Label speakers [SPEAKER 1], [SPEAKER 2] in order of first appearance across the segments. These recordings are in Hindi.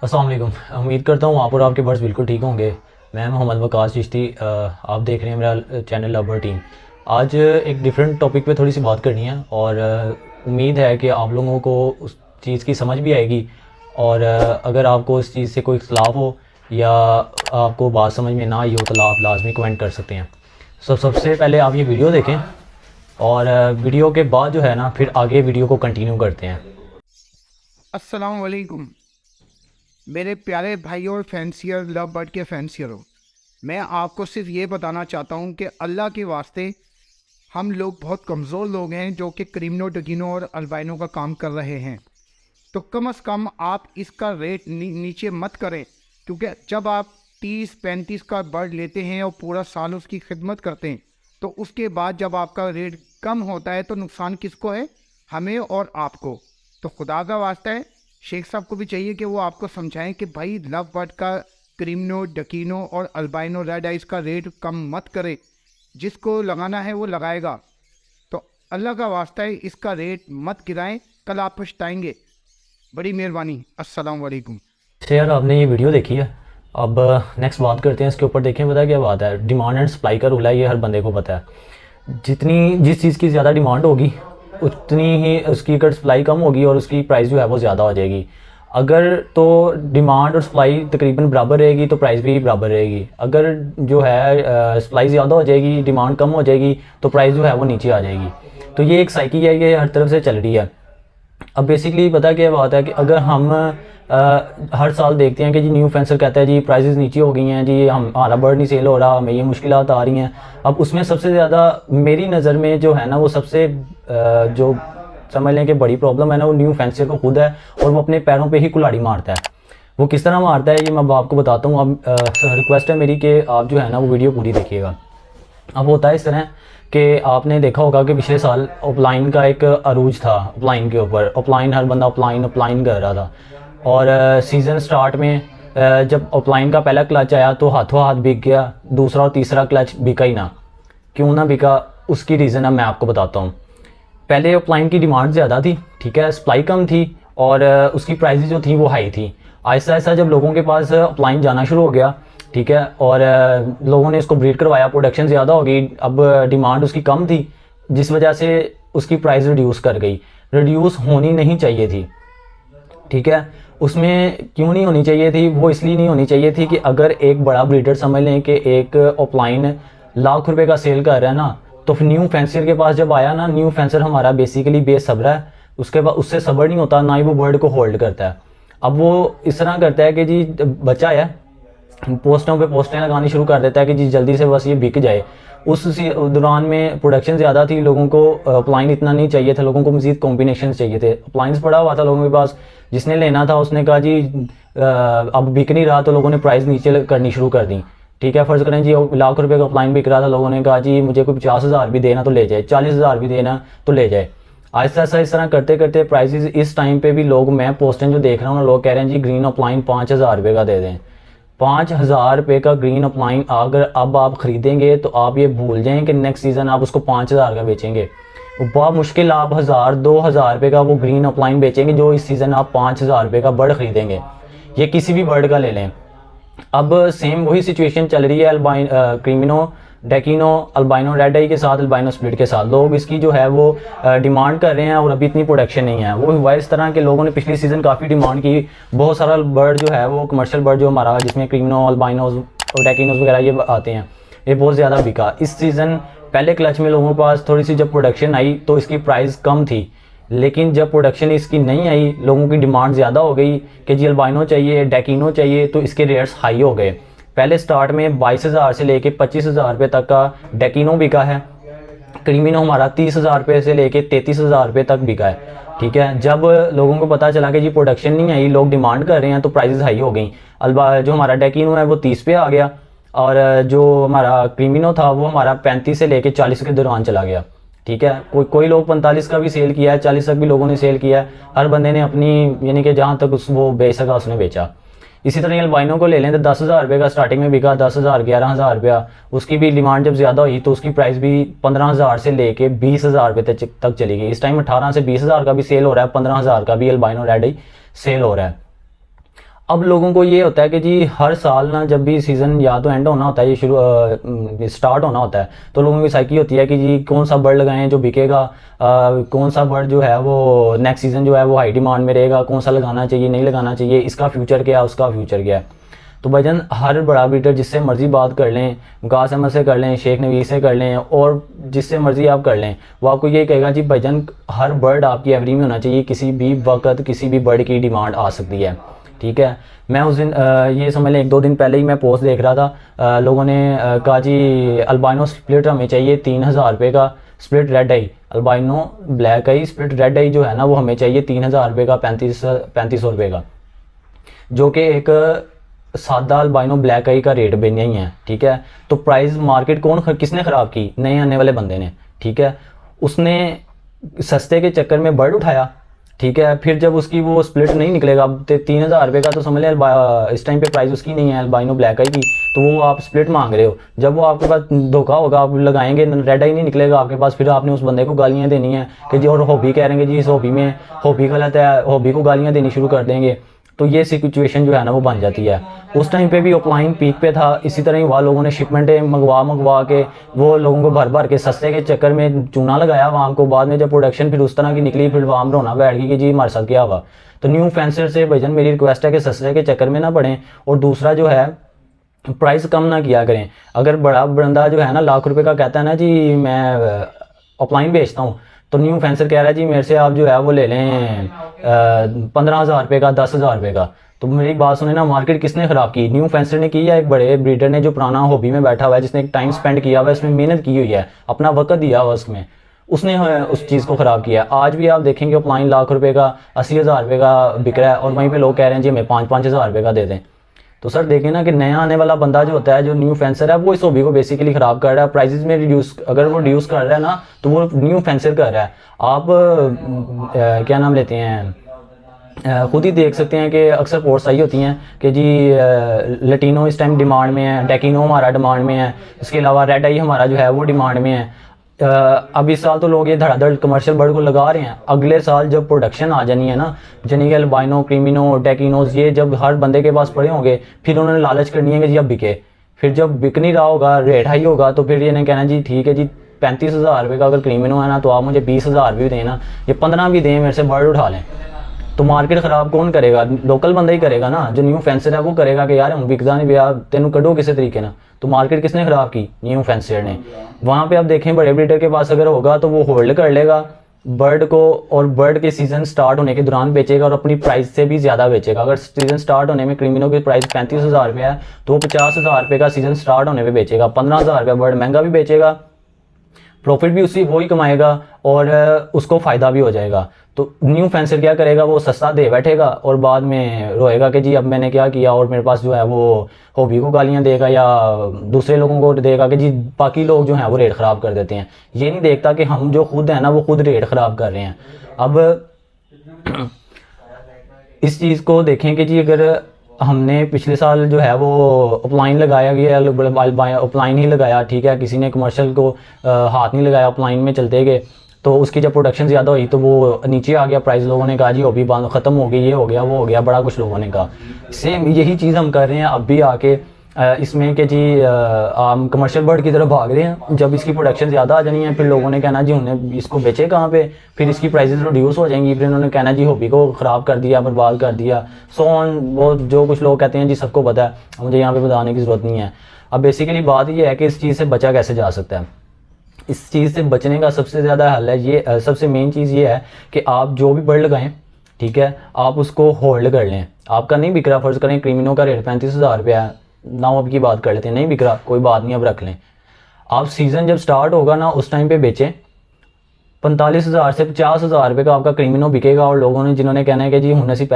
[SPEAKER 1] अस्सलाम वालेकुम। उम्मीद करता हूँ आप और आपके बर्ड्स बिल्कुल ठीक होंगे। मैं मोहम्मद वकास चिश्ती, आप देख रहे हैं मेरा चैनल लवर टीम। आज एक डिफरेंट टॉपिक पे थोड़ी सी बात करनी है और उम्मीद है कि आप लोगों को उस चीज़ की समझ भी आएगी। और अगर आपको इस चीज़ से कोई इख्तलाफ हो या आपको बात समझ में ना आई हो तो आप लाजमी कमेंट कर सकते हैं। सबसे पहले आप ये वीडियो देखें और वीडियो के बाद जो है ना फिर आगे वीडियो को कंटिन्यू करते हैं।
[SPEAKER 2] अस्सलाम वालेकुम मेरे प्यारे भाई और फैंसियर, लव बर्ड के फैंसियर हो। मैं आपको सिर्फ ये बताना चाहता हूँ कि अल्लाह के वास्ते हम लोग बहुत कमज़ोर लोग हैं जो कि क्रिमिनो, डगिनो और अल्बाइनो का काम कर रहे हैं। तो कम से कम आप इसका रेट नीचे मत करें, क्योंकि जब आप 30-35 का बर्ड लेते हैं और पूरा साल उसकी खिदमत करते हैं तो उसके बाद जब आपका रेट कम होता है तो नुकसान किसको है? हमें और आपको। तो खुदा का वास्ता है, शेख साहब को भी चाहिए कि वो आपको समझाएं कि भाई लव बर्ड का क्रिमिनो, डकीनो और अल्बाइनो रेड आइज का रेट कम मत करे। जिसको लगाना है वो लगाएगा। तो अल्लाह का वास्ता है इसका रेट मत गिराएं, कल आप पछताएंगे। बड़ी मेहरबानी। अस्सलाम वालेकुम।
[SPEAKER 1] अच्छा यार, आपने ये वीडियो देखी है। अब नेक्स्ट बात करते हैं इसके ऊपर। देखें, पता है क्या बात है, डिमांड एंड सप्लाई का रूल है, ये हर बंदे को पता है। जिस चीज़ की ज़्यादा डिमांड होगी उतनी ही उसकी अगर सप्लाई कम होगी और उसकी प्राइस जो है वो ज़्यादा हो जाएगी। अगर तो डिमांड और सप्लाई तकरीबन बराबर रहेगी तो प्राइस भी बराबर रहेगी। अगर जो है सप्लाई ज़्यादा हो जाएगी, डिमांड कम हो जाएगी तो प्राइस जो है वो नीचे आ जाएगी। तो ये एक साइकिल है, ये हर तरफ से चल रही है। अब बेसिकली पता क्या बात है कि अगर हम हर साल देखते हैं कि जी न्यू फेंसर कहता है जी प्राइसेस नीचे हो गई हैं, जी हमारा बर्ड नहीं सेल हो रहा, हमें ये मुश्किलात आ रही हैं। अब उसमें सबसे ज़्यादा मेरी नज़र में जो है ना वो सबसे जो समझ लें कि बड़ी प्रॉब्लम है ना, वो न्यू फेंसर को खुद है और वो अपने पैरों पे ही कुल्हाड़ी मारता है। वो किस तरह मारता है ये मैं अब आपको बताता हूँ। अब रिक्वेस्ट है मेरी कि आप जो है ना वो वीडियो पूरी देखिएगा। अब होता है इस तरह कि आपने देखा होगा कि पिछले साल ऑफलाइन का एक अरूज था। ऑफलाइन के ऊपर ऑफलाइन हर बंदा ऑफलाइन ऑफलाइन कर रहा था और सीज़न स्टार्ट में जब ऑफलाइन का पहला क्लच आया तो हाथों हाथ बिक गया, दूसरा और तीसरा क्लच बिका ही ना। क्यों ना बिका, उसकी रीज़न अब मैं आपको बताता हूँ। पहले ऑफलाइन की डिमांड ज़्यादा थी, ठीक है, सप्लाई कम थी और उसकी प्राइसेस जो थी वो हाई थी। ऐसा ऐसा जब लोगों के पास ऑफलाइन जाना शुरू हो गया, ठीक है, और लोगों ने इसको ब्रीड करवाया, प्रोडक्शन ज़्यादा हो गई, अब डिमांड उसकी कम थी जिस वजह से उसकी प्राइस रिड्यूस कर गई। रिड्यूस होनी नहीं चाहिए थी, ठीक है। उसमें क्यों नहीं होनी चाहिए थी? वो इसलिए नहीं होनी चाहिए थी कि अगर एक बड़ा ब्रीडर समझ लें कि एक ऑफलाइन लाख रुपए का सेल कर रहा है ना, तो फिर न्यू फेंसर के पास जब आया ना, न्यू फेंसर हमारा बेसिकली बेसब्र है, उसके बाद उससे सब्र नहीं होता, ना ही वो बर्ड को होल्ड करता है। अब वो इस तरह करता है कि जी बच्चा है, पोस्टों पे पोस्टें लगानी शुरू कर देता है कि जी जल्दी से बस ये बिक जाए। उस दौरान में प्रोडक्शन ज़्यादा थी, लोगों को अप्लाइन इतना नहीं चाहिए था, लोगों को मज़ीद कॉम्बिनेशन चाहिए थे। अप्लाइंस पड़ा हुआ था लोगों के पास, जिसने लेना था उसने कहा जी अब बिक नहीं रहा, तो लोगों ने प्राइस नीचे करनी शुरू कर दी, ठीक है। फ़र्ज़ करें जी लाख रुपए का अप्लाइन बिक रहा था, लोगों ने कहा जी मुझे कोई 50,000 भी देना तो ले जाए, 40,000 भी देना तो ले जाए। ऐसा ऐसा इस तरह करते करते प्राइसेस इस टाइम पे भी लोग, मैं पोस्टें जो देख रहा हूँ, लोग कह रहे हैं जी ग्रीन अप्लाइन 5,000 रुपये का दे दें। 5,000 रुपये का ग्रीन अप्लाइन अगर अब आप ख़रीदेंगे तो आप ये भूल जाएं कि नेक्स्ट सीज़न आप उसको 5,000 का बेचेंगे। वो बहुत मुश्किल आप 1,000-2,000 रुपये का वो ग्रीन अप्लाइन बेचेंगे जो इस सीज़न आप 5,000 रुपये का बर्ड ख़रीदेंगे। ये किसी भी बर्ड का ले लें। अब सेम वही सिचुएशन चल रही है क्रीमिनो, डेकिनो, अल्बाइनो रेड आई के साथ, अल्बाइनो स्प्लिट के साथ। लोग इसकी जो है वो डिमांड कर रहे हैं और अभी इतनी प्रोडक्शन नहीं है। वो हुआ इस तरह के लोगों ने पिछली सीज़न काफ़ी डिमांड की। बहुत सारा बर्ड जो है वो कमर्शियल बर्ड जो हमारा, जिसमें क्रीमिनो, अल्बाइनोज और डेकिनोज वगैरह ये आते हैं, ये बहुत ज़्यादा बिका। इस सीज़न पहले क्लच में लोगों के पास थोड़ी सी जब प्रोडक्शन आई तो इसकी प्राइस कम थी, लेकिन जब प्रोडक्शन इसकी नहीं आई, लोगों की डिमांड ज़्यादा हो गई कि जी अल्बाइनो चाहिए, डेकिनो चाहिए, तो इसके रेट्स हाई हो गए। पहले स्टार्ट में 22,000 से लेके 25,000 रुपये तक का डेकिनो बिका है। क्रीमिनो हमारा 30,000 रुपये से लेके 33,000 रुपये तक बिका है, ठीक है। जब लोगों को पता चला कि जी प्रोडक्शन नहीं आई, लोग डिमांड कर रहे हैं, तो प्राइसेस हाई हो गई। जो हमारा डेकिनो है वो 30 पे आ गया और जो हमारा क्रीमिनो था वो हमारा 35 से लेके 40 के दौरान चला गया, ठीक है। कोई लोग 45 का भी सेल किया है, 40 तक भी लोगों ने सेल किया है। हर बंदे ने अपनी, यानी कि जहाँ तक वो बेच सका उसने बेचा। इसी तरह अल्बाइनो को ले लें तो 10,000 रुपये का स्टार्टिंग में बिका, 10,000, 11,000 रुपया। उसकी भी डिमांड जब ज़्यादा हुई तो उसकी प्राइस भी 15,000 से लेके 20,000 रुपये तक चली गई। इस टाइम 18 से 20,000 का भी सेल हो रहा है, 15,000 का भी अल्बाइनो रेड आई सेल हो रहा है। अब लोगों को ये होता है कि जी हर साल ना जब भी सीज़न या तो एंड होना होता है, ये शुरू स्टार्ट होना होता है, तो लोगों की साइकी होती है कि जी कौन सा बर्ड लगाएं जो बिकेगा, कौन सा बर्ड जो है वो नेक्स्ट सीज़न जो है वो हाई डिमांड में रहेगा, कौन सा लगाना चाहिए नहीं लगाना चाहिए, इसका फ्यूचर क्या है उसका फ्यूचर क्या है। तो भाईजान हर बड़ा ब्रीडर जिससे मर्जी बात कर लें, वकास अहमद से कर लें, शेख नवीस से कर लें, और जिससे मर्जी आप कर लें, वो आपको ये कहेगा जी भाईजान हर बर्ड आपकी एवरी में होना चाहिए, किसी भी वक्त किसी भी बर्ड की डिमांड आ सकती है। ठीक है, मैं उस दिन ये समझ लें 1-2 दिन पहले ही मैं पोस्ट देख रहा था, लोगों ने कहा जी अल्बाइनो स्प्लिट हमें चाहिए 3000 रुपये का, स्प्लिट रेड आई, अल्बाइनो ब्लैक आई स्प्लिट रेड आई जो है ना वो हमें चाहिए 3000 रुपये का, 3500 रुपये का, जो कि एक सादा अल्बाइनो ब्लैक आई का रेट भी नहीं है। ठीक है, तो प्राइस मार्केट किसने ख़राब की, नए आने वाले बंदे ने। ठीक है, उसने सस्ते के चक्कर में बर्ड उठाया। ठीक है, फिर जब उसकी वो स्प्लिट नहीं निकलेगा, अब 3000 रुपये का तो समझ लें इस टाइम पे प्राइस उसकी नहीं है अल्बाइनो ब्लैक आई की, तो वो आप स्प्लिट मांग रहे हो। जब वो आपके पास धोखा होगा, आप लगाएंगे रेड आई नहीं निकलेगा आपके पास, फिर आपने उस बंदे को गालियाँ देनी है कि जी, और हॉबी कह रहे हैं कि जी इस हॉबी में हॉबी गलत है, हॉबी को गालियाँ देनी शुरू कर देंगे। तो ये सिचुएशन जो है ना वो बन जाती है। उस टाइम पे भी ऑफलाइन पीक पे था, इसी तरह ही हुआ, लोगों ने शिपमेंटें मंगवा के वो लोगों को भर भर के सस्ते के चक्कर में चूना लगाया वाम को। बाद में जब प्रोडक्शन फिर उस तरह की निकली, फिर वाम रोना बैठ गई कि जी हमारे साथ क्या हुआ। तो न्यू फैंसर से भजन मेरी रिक्वेस्ट है कि सस्ते के चक्कर में ना पड़ें, और दूसरा जो है प्राइस कम ना किया करें। अगर बड़ा बंदा जो है ना लाख रुपए का कहता है ना जी मैं ऑफलाइन बेचता हूँ, तो न्यू फैंसर कह रहा है जी मेरे से आप जो है वो ले लें 15,000 रुपये का, 10,000 रुपये का। तो मेरी बात सुने ना, मार्केट किसने ख़राब की, न्यू फैंसर ने की या एक बड़े ब्रीडर ने जो पुराना हॉबी में बैठा हुआ है, जिसने एक टाइम स्पेंड किया हुआ है, इसमें मेहनत की हुई है, अपना वक्त दिया हुआ उसमें, उसने उस चीज़ को ख़राब किया। आज भी आप देखेंगे ऑफलाइन लाख रुपये का 80,000 रुपये का बिक रहा है, और वहीं पे लोग कह रहे हैं जी हमें 5-5 हज़ार रुपये का दे दें। तो सर देखें ना कि नया आने वाला बंदा जो होता है, जो न्यू फेंसर है, वो इस हॉबी को बेसिकली ख़राब कर रहा है। प्राइसेस में रिड्यूस, अगर वो रिड्यूस कर रहा है ना, तो वो न्यू फेंसर कर रहा है। आप क्या नाम लेते हैं, खुद ही देख सकते हैं कि अक्सर पोर्ट्स आई होती हैं कि जी लटीनो इस टाइम डिमांड में है, डेकिनो हमारा डिमांड में है, इसके अलावा रेड आई हमारा जो है वो डिमांड में है। अब इस साल तो लोग ये धड़ाधड़ कमर्शियल बर्ड को लगा रहे हैं, अगले साल जब प्रोडक्शन आ जानी है ना, जनी अल्बाइनो, क्रीमिनो, डेकिनोज, ये जब हर बंदे के पास पड़े होंगे, फिर उन्होंने लालच करनी है कि जी अब बिके। फिर जब बिक नहीं रहा होगा, रेट हाई होगा, तो फिर ये कहना जी ठीक है जी 35,000 रुपये का अगर क्रीमिनो है ना, तो आप मुझे 20,000 भी देना, ये 15 भी दें, मेरे से बर्ड उठा लें। तो मार्केट ख़राब कौन करेगा, लोकल बंदा ही करेगा ना, जो न्यू फेंसर है वो करेगा कि यार हम बिकदा नहीं भैया, तेनों कढ़ो किसी तरीके ना। तो मार्केट किसने ख़राब की, न्यू फेंसर ने। वहाँ पे आप देखें बड़े ब्रीडर के पास अगर होगा तो वो होल्ड कर लेगा बर्ड को, और बर्ड के सीज़न स्टार्ट होने के दौरान बेचेगा, और अपनी प्राइस से भी ज़्यादा बेचेगा। अगर सीज़न स्टार्ट होने में क्रीमिनो की प्राइस 35,000 रुपये है, तो वो 50,000 रुपये का सीज़न स्टार्ट होने पर बेचेगा, 15,000 रुपये बर्ड महंगा भी बेचेगा, प्रॉफिट भी उसी वही कमाएगा, और उसको फ़ायदा भी हो जाएगा। तो न्यू फेंसर क्या करेगा, वो सस्ता दे बैठेगा और बाद में रोएगा कि जी अब मैंने क्या किया, और मेरे पास जो है वो हॉबी को गालियां देगा या दूसरे लोगों को देगा कि जी बाकी लोग जो हैं वो रेट ख़राब कर देते हैं। ये नहीं देखता कि हम जो खुद हैं ना वो खुद रेट ख़राब कर रहे हैं। अब इस चीज़ को देखें कि जी अगर हमने पिछले साल जो है वो ऑफलाइन लगाया गया, ऑफलाइन ही लगाया, ठीक है, किसी ने कमर्शियल को हाथ नहीं लगाया, ऑफलाइन में चलते गए, तो उसकी जब प्रोडक्शन ज़्यादा हुई तो वो नीचे आ गया प्राइस। लोगों ने कहा जी हॉबी बंद ख़त्म हो गई, ये हो गया वो हो गया, बड़ा कुछ लोगों ने कहा। सेम यही चीज़ हम कर रहे हैं अब भी आके इसमें कि जी हम कमर्शियल बर्ड की तरफ भाग रहे हैं। जब इसकी प्रोडक्शन ज़्यादा आ जानी है, फिर लोगों ने कहना जी उन्हें इसको बेचे कहाँ पे, फिर इसकी प्राइसेस रिड्यूस हो जाएंगी, फिर उन्होंने कहना जी हॉबी को ख़राब कर दिया, बर्बाद कर दिया, सो ऑन। वो जो कुछ लोग कहते हैं जी सबको पता है, मुझे यहाँ पे बताने की ज़रूरत नहीं है। अब बेसिकली बात ये है कि इस चीज़ से बचा कैसे जा सकता है। इस चीज़ से बचने का सबसे ज़्यादा हल है ये, सबसे मेन चीज़ ये है कि आप जो भी बर्ड लगाएं, ठीक है, आप उसको होल्ड कर लें। आपका नहीं बिक रहा, फ़र्ज़ करें क्रीमिनो का रेट 35,000 रुपया है, नाउ अब की बात कर लेते हैं, नहीं बिक रहा कोई बात नहीं, अब रख लें। आप सीज़न जब स्टार्ट होगा ना उस टाइम पे बेचें, 45,000 से 50,000 रुपये का आपका क्रीमिनो बिकेगा। और लोगों ने जिन्होंने कहना है कि जी हमने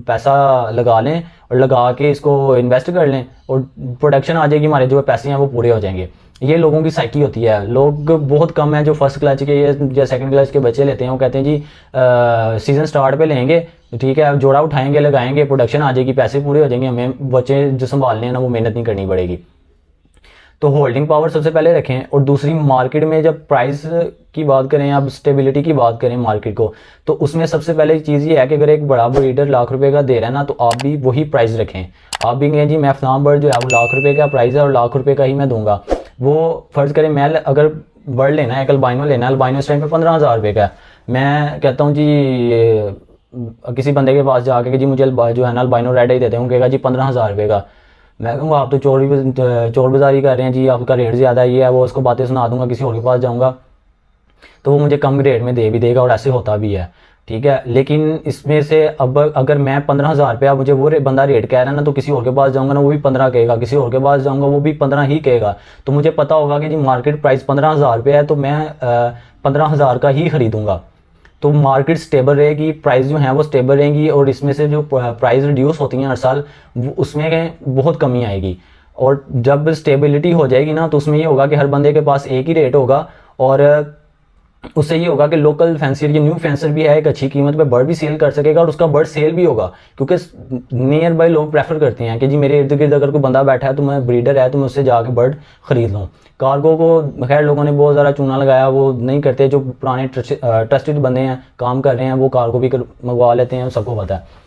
[SPEAKER 1] पैसा लगा लें और लगा के इसको इन्वेस्ट कर लें और प्रोडक्शन आ जाएगी, हमारे जो पैसे हैं वो पूरे हो जाएंगे। ये लोगों की साइकी होती है। लोग बहुत कम हैं जो फर्स्ट क्लच के या सेकंड क्लच के बच्चे लेते हैं, वो कहते हैं जी सीज़न स्टार्ट पे लेंगे, ठीक है, जोड़ा उठाएंगे, लगाएंगे, प्रोडक्शन आ जाएगी, पैसे पूरे हो जाएंगे, हमें बच्चे जो संभालने हैं ना वो मेहनत नहीं करनी पड़ेगी। तो होल्डिंग पावर सबसे पहले रखें। और दूसरी, मार्केट में जब प्राइस की बात करें, अब स्टेबिलिटी की बात करें मार्केट को, तो उसमें सबसे पहले चीज़ ये है कि अगर एक बड़ा ब्रीडर लाख रुपए का दे रहा है ना, तो आप भी वही प्राइस रखें। आप भी कहें जी मैं फलां बर्ड जो है वो लाख रुपए का प्राइस है और लाख रुपए का ही मैं दूंगा। वो फ़र्ज़ करें मैं अगर बर्ड लेना है, एक अल्बाइनो लेना है, अल्बाइनो इस टाइम पे 15,000 रुपये का है, मैं कहता हूँ जी किसी बंदे के पास जाके कि जी मुझे जो है ना अल्बाइनो रेड ही देते हैं, कहेगा जी 15,000 रुपये का। मैं कहूँगा आप तो चोर बाज़ारी कर रहे हैं जी, आपका रेट ज़्यादा ये है वो, उसको बातें सुना दूंगा, किसी और के पास जाऊँगा तो वो मुझे कम रेट में दे भी देगा, और ऐसे होता भी है, ठीक है। लेकिन इसमें से अब अगर मैं 15,000 रुपया मुझे वो बंदा रेट कह रहा है ना, तो किसी और के पास जाऊँगा ना वो भी 15 कहेगा, किसी और के पास जाऊँगा वो भी 15 ही कहेगा। तो मुझे पता होगा कि जी मार्केट प्राइस 15,000 रुपये है, तो मैं 15,000 का ही खरीदूँगा। तो मार्केट स्टेबल रहेगी, प्राइस जो है वो स्टेबल रहेंगी, और इसमें से जो प्राइस रिड्यूस होती हैं हर साल, उसमें बहुत कमी आएगी। और जब स्टेबिलिटी हो जाएगी ना, तो उसमें ये होगा कि हर बंदे के पास एक ही रेट होगा, और उससे ये होगा कि लोकल फैंसियर, ये न्यू फैंसर भी है, एक अच्छी कीमत पे बर्ड भी सेल कर सकेगा, और उसका बर्ड सेल भी होगा। क्योंकि नियर बाय लोग प्रेफर करते हैं कि जी मेरे इर्द गिर्द अगर कोई बंदा बैठा है, तो मैं ब्रीडर है, तो मैं उससे जाके बर्ड खरीद लूँ। कार्गो को खैर लोगों ने बहुत ज़्यादा चूना लगाया, वो नहीं करते। जो पुराने ट्रस्टेड बंदे हैं, काम कर रहे हैं, वो कार्गो भी मंगवा लेते हैं, सबको पता है।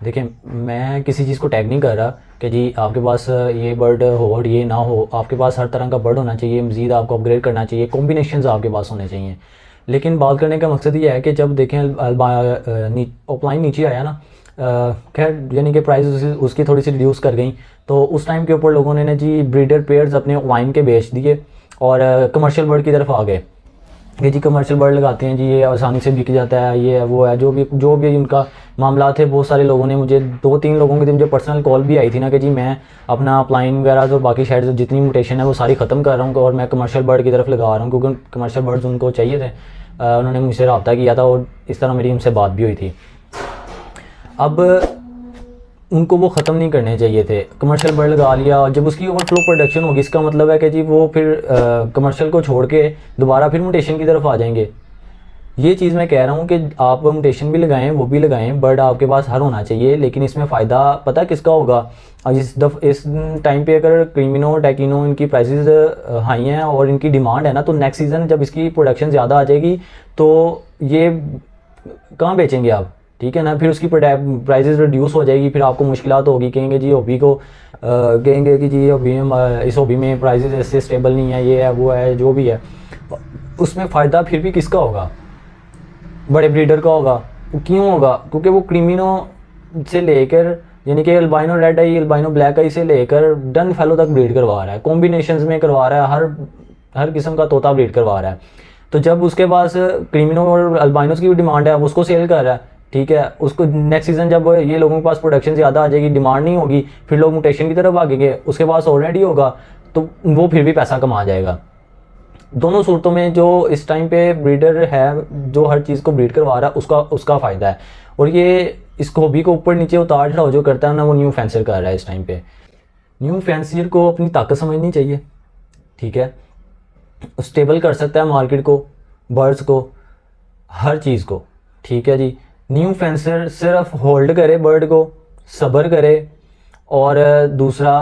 [SPEAKER 1] देखिए, मैं किसी चीज़ को टैग नहीं कर रहा कि जी आपके पास ये बर्ड हो और ये ना हो। आपके पास हर तरह का बर्ड होना चाहिए, मज़ीद आपको अपग्रेड करना चाहिए, कॉम्बिनेशंस आपके पास होने चाहिए। लेकिन बात करने का मकसद ये है कि जब देखें ऑफलाइन नीचे आया ना, खैर यानी कि प्राइस उसकी थोड़ी सी रिड्यूस कर गई, तो उस टाइम के ऊपर लोगों ने जी ब्रीडर पेयर्स अपने ऑनलाइन के बेच दिए और कमर्शियल बर्ड की तरफ आ गए कि जी कमर्शियल बर्ड लगाते हैं जी, ये आसानी से बिक जाता है, ये है वो है, जो भी उनका मामला थे। बहुत सारे लोगों ने मुझे 2-3 लोगों की मुझे पर्सनल कॉल भी आई थी ना कि जी मैं अपना अपलाइन वगैरह और बाकी शायद जितनी म्यूटेशन है वो सारी ख़त्म कर रहा हूँ और मैं कमर्शियल बर्ड की तरफ लगा रहा हूँ, क्योंकि कमर्शियल बर्ड्स उनको चाहिए थे। उन्होंने मुझसे रब्ता किया था और इस तरह मेरी उनसे बात भी हुई थी। अब उनको वो ख़त्म नहीं करने चाहिए थे, कमर्शियल बर्ड लगा लिया और जब उसकी ओवरफ्लो प्रोडक्शन होगी, इसका मतलब है कि जी वो फिर कमर्शियल को छोड़ के दोबारा फिर म्यूटेशन की तरफ आ जाएंगे। ये चीज़ मैं कह रहा हूँ कि आप म्यूटेशन भी लगाएं, वो भी लगाएं, बर्ड आपके पास हर होना चाहिए, लेकिन इसमें फ़ायदा पता किसका होगा। इस टाइम पे अगर क्रीमिनो टेकिनो इनकी प्राइसेस हाई हैं और इनकी डिमांड है ना, तो नेक्स्ट सीज़न जब इसकी प्रोडक्शन ज़्यादा आ जाएगी तो ये कहाँ बेचेंगे आप, ठीक है ना। फिर उसकी प्राइसेस रिड्यूस हो जाएगी, फिर आपको मुश्किलात होगी, कहेंगे जी हॉबी को कहेंगे कि जी हॉबी में इस हॉबी में प्राइसेस ऐसे स्टेबल नहीं है, ये है वो है, जो भी है। उसमें फ़ायदा फिर भी किसका होगा, बड़े ब्रीडर का होगा। क्यों होगा, क्योंकि वो क्रीमिनो से लेकर यानी कि अल्बाइनो रेड आई, अल्बाइनो ब्लैक आई से लेकर डन फेलो तक ब्रीड करवा रहा है, कॉम्बिनेशंस में करवा रहा है, हर किस्म का तोता ब्रीड करवा रहा है। तो जब उसके पास क्रीमिनो और अल्बाइनोस की भी डिमांड है, अब उसको सेल कर रहा है, ठीक है। उसको नेक्स्ट सीज़न जब ये लोगों के पास प्रोडक्शन ज़्यादा आ जाएगी, डिमांड नहीं होगी, फिर लोग म्यूटेशन की तरफ भागेंगे, उसके पास ऑलरेडी होगा तो वो फिर भी पैसा कमा जाएगा। दोनों सूरतों में जो इस टाइम पे ब्रीडर है जो हर चीज़ को ब्रीड करवा रहा है उसका फ़ायदा है। और ये इस हॉबी को ऊपर नीचे उतार चढ़ाव जो करता है ना, वो न्यू फैंसर कर रहा है इस टाइम पे। न्यू फैंसियर को अपनी ताकत समझनी चाहिए, ठीक है। स्टेबल कर सकता है मार्केट को, बर्ड्स को, हर चीज़ को, ठीक है जी। न्यू फैंसर सिर्फ होल्ड करे बर्ड को, सब्र करे, और दूसरा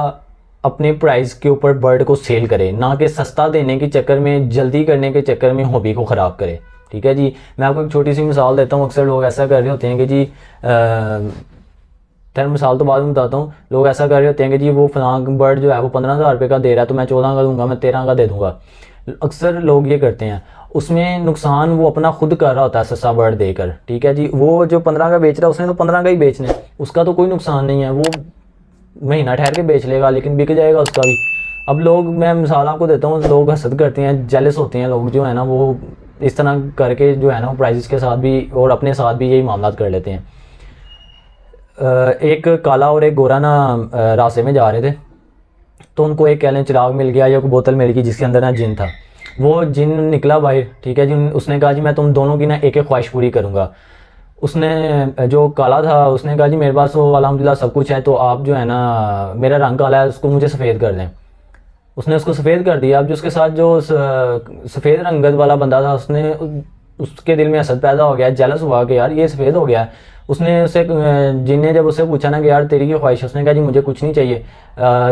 [SPEAKER 1] अपने प्राइस के ऊपर बर्ड को सेल करे, ना कि सस्ता देने के चक्कर में, जल्दी करने के चक्कर में हॉबी को ख़राब करे, ठीक है जी। मैं आपको एक छोटी सी मिसाल देता हूँ। अक्सर लोग ऐसा कर रहे होते हैं कि जी खैर मिसाल तो बाद में बताता हूँ। लोग ऐसा कर रहे होते हैं कि जी वो फलां बर्ड जो है वो 15,000 रुपये का दे रहा है, तो मैं 14 का दूंगा, मैं 13 का दे दूंगा। अक्सर लोग ये करते हैं, उसमें नुकसान वो अपना खुद कर रहा होता है सस्ता बर्ड देकर, ठीक है जी। वो जो 15 का बेच रहा है उसने तो 15 का ही बेचना है, उसका तो कोई नुकसान नहीं है, वो महीना ठहर के बेच लेगा लेकिन बिक जाएगा उसका भी। अब लोग, मैं मिसाल आपको देता हूँ, लोग हसद करते हैं, जेलस होते हैं लोग जो है ना, वो इस तरह करके जो है ना प्राइसेस के साथ भी और अपने साथ भी यही मामला कर लेते हैं। एक काला और एक गोरा ना रास्ते में जा रहे थे, तो उनको एक कह लें चिराग मिल गया या कोई बोतल मिल गई जिसके अंदर ना जिन था। वो जिन निकला बाहर, ठीक है जी। उसने कहा जी मैं तुम दोनों की ना एक एक ख्वाहिश पूरी करूँगा। उसने, जो काला था, उसने कहा जी मेरे पास तो अल्हम्दुलिल्लाह सब कुछ है, तो आप जो है ना, मेरा रंग काला है, उसको मुझे सफ़ेद कर दें। उसने उसको सफ़ेद कर दिया। अब जो उसके साथ जो सफ़ेद रंगत वाला बंदा था, उसके दिल में हसद पैदा हो गया, जेलस हुआ कि यार ये सफ़ेद हो गया है। उसने उससे, जिन ने जब उससे पूछा ना कि यार तेरी क्या ख्वाहिश है, उसने कहा जी मुझे कुछ नहीं चाहिए,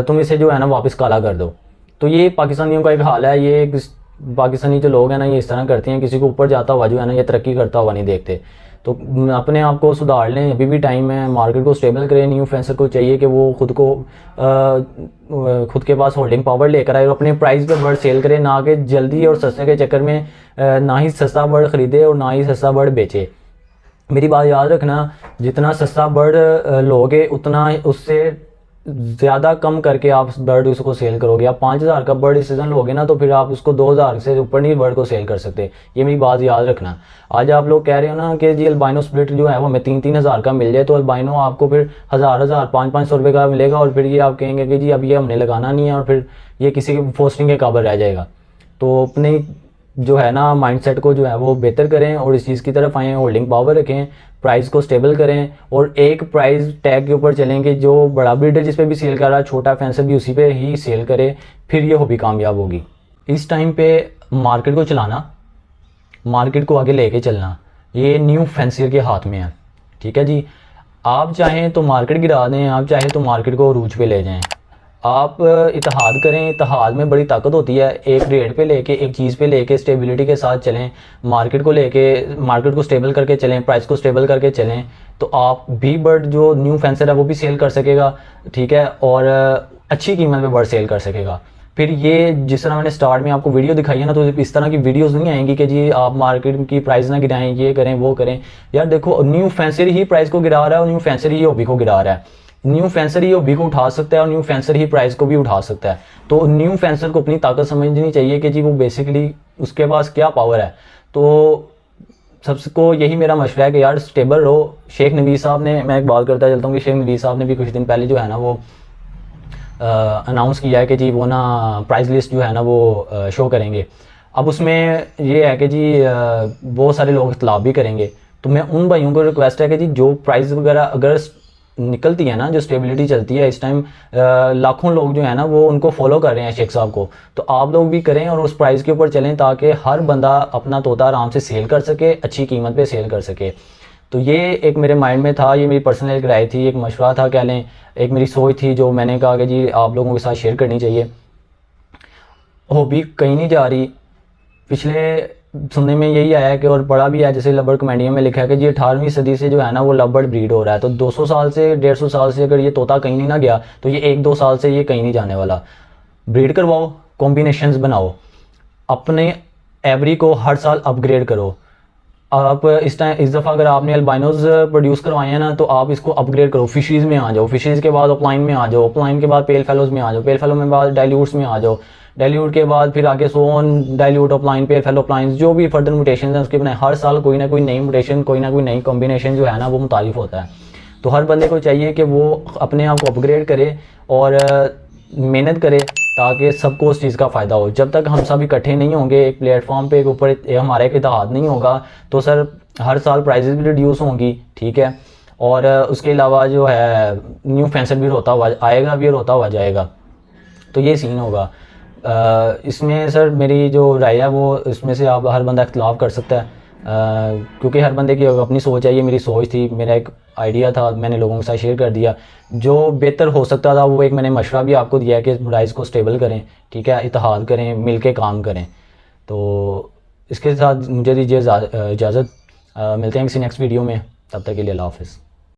[SPEAKER 1] तुम इसे जो है ना वापस काला कर दो। तो ये पाकिस्तानियों का एक हाल है, ये पाकिस्तानी जो लोग हैं ना ये इस तरह करते हैं, किसी को ऊपर जाता हुआ जो है ना ये तरक्की करता हुआ नहीं देखते। तो अपने आप को सुधार लें, अभी भी टाइम है, मार्केट को स्टेबल करें। न्यू फेंसर को चाहिए कि वो खुद के पास होल्डिंग पावर लेकर आए और अपने प्राइस पे बर्ड सेल करें, ना कि जल्दी और सस्ते के चक्कर में ना ही सस्ता बर्ड ख़रीदे और ना ही सस्ता बर्ड बेचे। मेरी बात याद रखना, जितना सस्ता बर्ड लोगे उतना उससे ज़्यादा कम करके आप बर्ड उसको सेल करोगे। आप 5,000 का बर्ड इस सीज़न लोगे ना तो फिर आप उसको 2,000 से ऊपर नहीं बर्ड को सेल कर सकते। ये मेरी बात याद रखना। आज आप लोग कह रहे हो ना कि जी अल्बाइनो स्प्लिट जो है वो हमें 3,000 का मिल जाए, तो अल्बाइनो आपको फिर 1,000 500 रुपये का मिलेगा और फिर ये आप कहेंगे कि जी अब ये हमने लगाना नहीं है और फिर ये किसी के पोस्टिंग के काबल रह जाएगा। तो अपने जो है ना माइंडसेट को जो है वो बेहतर करें और इस चीज़ की तरफ आएँ, होल्डिंग पावर रखें, प्राइस को स्टेबल करें और एक प्राइस टैग के ऊपर चलें कि जो बड़ा ब्रीडर जिस पे भी सेल कर रहा है, छोटा फेंसर भी उसी पे ही सेल करे, फिर ये हॉबी कामयाब होगी। इस टाइम पे मार्केट को चलाना, मार्केट को आगे लेके चलना, ये न्यू फेंसियर के हाथ में है। ठीक है जी, आप चाहें तो मार्केट गिरा दें, आप चाहें तो मार्केट को अरूज पे ले जाएं। आप इत्तेहाद करें, इत्तेहाद में बड़ी ताकत होती है। एक रेट पे लेके, एक चीज़ पे लेके स्टेबिलिटी के साथ चलें, मार्केट को लेके, मार्केट को स्टेबल करके चलें, प्राइस को स्टेबल करके चलें, तो आप भी बर्ड जो न्यू फेंसर है वो भी सेल कर सकेगा। ठीक है, और अच्छी कीमत पे बर्ड सेल कर सकेगा। फिर ये जिस तरह मैंने स्टार्ट में आपको वीडियो दिखाई है ना, तो इस तरह की वीडियोस नहीं आएंगी कि जी आप मार्केट की प्राइस ना गिराएं, ये करें वो करें। यार देखो, न्यू फेंसर ही प्राइस को गिरा रहा है और न्यू फेंसर ही हॉबी को गिरा रहा है। न्यू फेंसर ही हॉबी को उठा सकता है और न्यू फेंसर ही प्राइस को भी उठा सकता है। तो न्यू फेंसर को अपनी ताकत समझनी चाहिए कि जी वो बेसिकली उसके पास क्या पावर है। तो सबको यही मेरा मशवरा है कि यार स्टेबल रहो। शेख नबी साहब ने, मैं एक बात करता चलता हूँ कि शेख नबी साहब ने भी कुछ दिन पहले जो है ना वो अनाउंस किया है कि जी वो ना प्राइस लिस्ट जो है ना वो शो करेंगे। अब उसमें ये है कि जी बहुत सारे लोग इख्तलाफ भी करेंगे। तो मैं उन भाइयों को रिक्वेस्ट है कि जी जो प्राइस वगैरह अगर निकलती है ना, जो स्टेबिलिटी चलती है इस टाइम, लाखों लोग जो है ना वो उनको फॉलो कर रहे हैं शेख साहब को, तो आप लोग भी करें और उस प्राइस के ऊपर चलें ताकि हर बंदा अपना तोता आराम से सेल कर सके, अच्छी कीमत पे सेल कर सके। तो ये एक मेरे माइंड में था, ये मेरी पर्सनल एक राय थी, एक मशवरा था कह लें, एक मेरी सोच थी जो मैंने कहा कि जी आप लोगों के साथ शेयर करनी चाहिए। हॉबी कहीं नहीं जा रही। पिछले सुनने में यही आया है कि, और पढ़ा भी है, जैसे लबर्ड कमेडियन में लिखा है कि जी 18वीं सदी से जो है ना वो लबर्ड ब्रीड हो रहा है। तो 200 साल से 150 साल से अगर ये तोता कहीं नहीं ना गया तो ये 1-2 साल से ये कहीं नहीं जाने वाला। ब्रीड करवाओ, कॉम्बिनेशंस बनाओ, अपने एवरी को हर साल अपग्रेड करो। आप इस दफ़ा अगर आपने अल्बाइनोज प्रोड्यूस करवाए हैं ना तो आप इसको अपग्रेड करो, फिशरीज़ में आ जाओ, फिशरीज़ के बाद अपलाइन में आ जाओ, अपलाइन के बाद पेल फेलोज़ में आ जाओ, पेल फेलो में बाद डाइल्यूट्स में आ जाओ, डाइल्यूट के बाद फिर आगे so on, dilute upline, pail fellow upline, जो भी फर्दर म्यूटेशन है उसके बनाए। हर साल कोई ना कोई नई म्यूटेशन, कोई ना कोई नई कॉम्बिनेशन जो है ना वो मुतारिफ होता है। तो हर बंदे को चाहिए कि वो अपने आप को अपग्रेड करे और मेहनत करे ताकि सबको उस चीज़ का फ़ायदा हो। जब तक हम सब इकट्ठे नहीं होंगे एक प्लेटफॉर्म पे, एक ऊपर हमारा एक इत्तेहाद नहीं होगा, तो सर हर साल प्राइजेस भी रिड्यूस होंगी। ठीक है, और उसके अलावा जो है न्यू फेंसर भी रोता हुआ आएगा, भी रोता हुआ जाएगा। तो ये सीन होगा। इसमें सर मेरी जो राय है वो, इसमें से आप हर बंदा इख्तलाफ कर सकता है, क्योंकि हर बंदे की अपनी सोच है। ये मेरी सोच थी, मेरा एक आइडिया था, मैंने लोगों के साथ शेयर कर दिया। जो बेहतर हो सकता था वो एक मैंने मशवरा भी आपको दिया कि प्राइस को स्टेबल करें, ठीक है, इत्तेहाद करें, मिल के काम करें। तो इसके साथ मुझे दीजिए इजाज़त। मिलते हैं किसी नेक्स्ट वीडियो में, तब तक के लिए अल्लाह हाफ़िज़।